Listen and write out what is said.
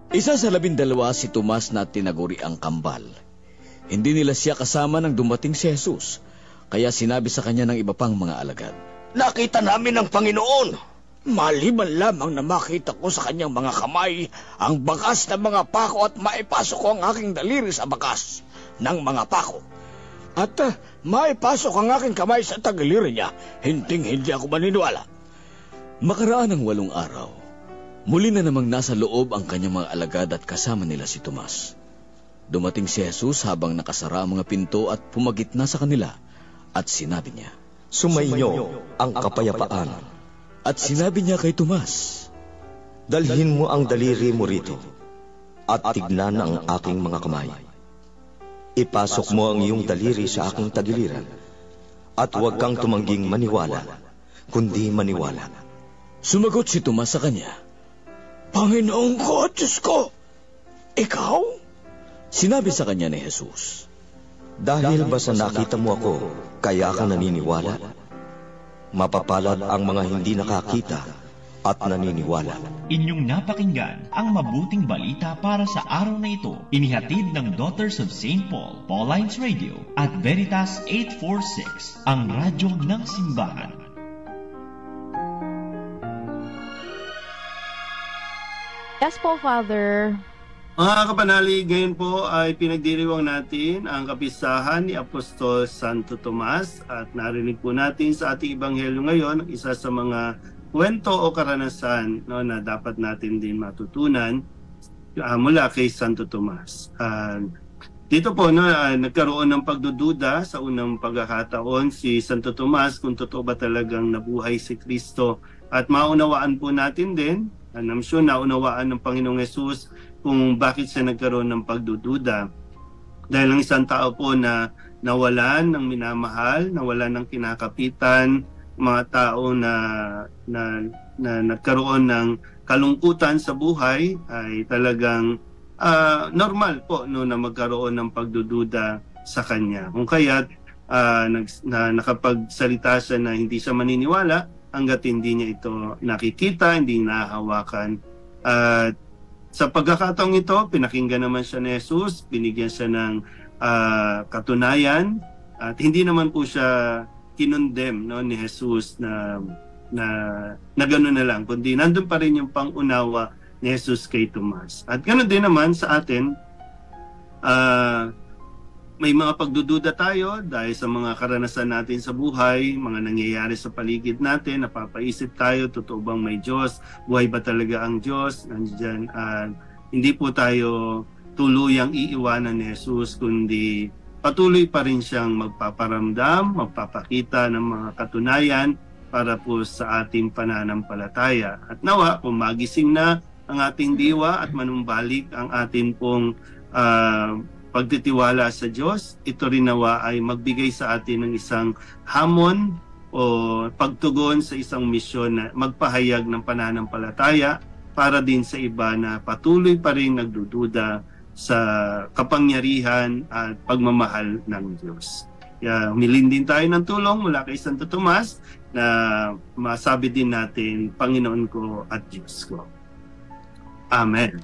Isa sa 12 si Tomas na tinaguri ang kambal. Hindi nila siya kasama nang dumating si Jesus, kaya sinabi sa kanya ng iba pang mga alagad, "Nakita namin ang Panginoon. Maliban lamang na makita ko sa kanyang mga kamay ang bakas ng mga pako at maipasok ko ang aking daliri sa bakas ng mga pako. At maipasok ang aking kamay sa tagiliri niya, hindi ako maniniwala." Makaraan ng 8 araw, muli na namang nasa loob ang kanyang mga alagad at kasama nila si Tomas. Dumating si Jesus habang nakasara ang mga pinto at pumagitna sa kanila at sinabi niya, "Sumainyo ang kapayapaan." At sinabi niya kay Tomas, "Dalhin mo ang daliri mo rito at tignan ang aking mga kamay. Ipasok mo ang iyong daliri sa aking tagiliran at huwag kang tumangging maniwala, kundi maniwala." Sumagot si Tomas sa kanya, "Panginoon ko at Diyos ko, ikaw?" Sinabi sa kanya ni Jesus, "Dahil ba sa nakita mo ako, kaya ka naniniwala? Mapapalad ang mga hindi nakakita at naniniwala." Inyong napakinggan ang mabuting balita para sa araw na ito. Inihatid ng Daughters of St. Paul, Paulines Radio at Veritas 846, ang radyo ng simbahan. Yes po, Father. Mga kapanalig, ngayon po ay pinagdiriwang natin ang kapistahan ni Apostol Santo Tomas at narinig po natin sa ating ebanghelyo ngayon isa sa mga kwento o karanasan na dapat natin din matutunan mula kay Santo Tomas. Dito po nagkaroon ng pagdududa sa unang pagkakataon si Santo Tomas kung totoo ba talagang nabuhay si Kristo, at maunawaan po natin din, I'm sure naunawaan ng Panginoong Hesus kung bakit siya nagkaroon ng pagdududa. Dahil ang isang tao po na nawalan ng minamahal, nawalan ng kinakapitan, mga tao na nagkaroon ng kalungkutan sa buhay, ay talagang normal po na magkaroon ng pagdududa sa kanya. Kung kaya't nakapagsalita siya na hindi siya maniniwala hanggat hindi niya ito nakikita, hindi nahahawakan. At sa pagkakataong ito, pinakinggan naman siya ni Jesus, binigyan siya ng katunayan, at hindi naman po siya kinondem ni Jesus na gano'n na lang, kundi nandun pa rin yung pangunawa ni Jesus kay Tomas. At gano'n din naman sa atin, may mga pagdududa tayo dahil sa mga karanasan natin sa buhay, mga nangyayari sa paligid natin, napapaisip tayo, totoo bang may Diyos? Buhay ba talaga ang Diyos? Nandiyan, hindi po tayo tuluyang iiwanan ni Jesus, kundi patuloy pa rin siyang magpaparamdam, magpapakita ng mga katunayan para po sa ating pananampalataya. At nawa, kung magising na ang ating diwa at manumbalik ang ating pong pagtitiwala sa Diyos, ito rin nawa ay magbigay sa atin ng isang hamon o pagtugon sa isang misyon na magpahayag ng pananampalataya para din sa iba na patuloy pa rin nagdududa sa kapangyarihan at pagmamahal ng Diyos. Kaya humilin din tayo ng tulong mula kay Santo Tomas na masabi din natin, Panginoon ko at Diyos ko. Amen.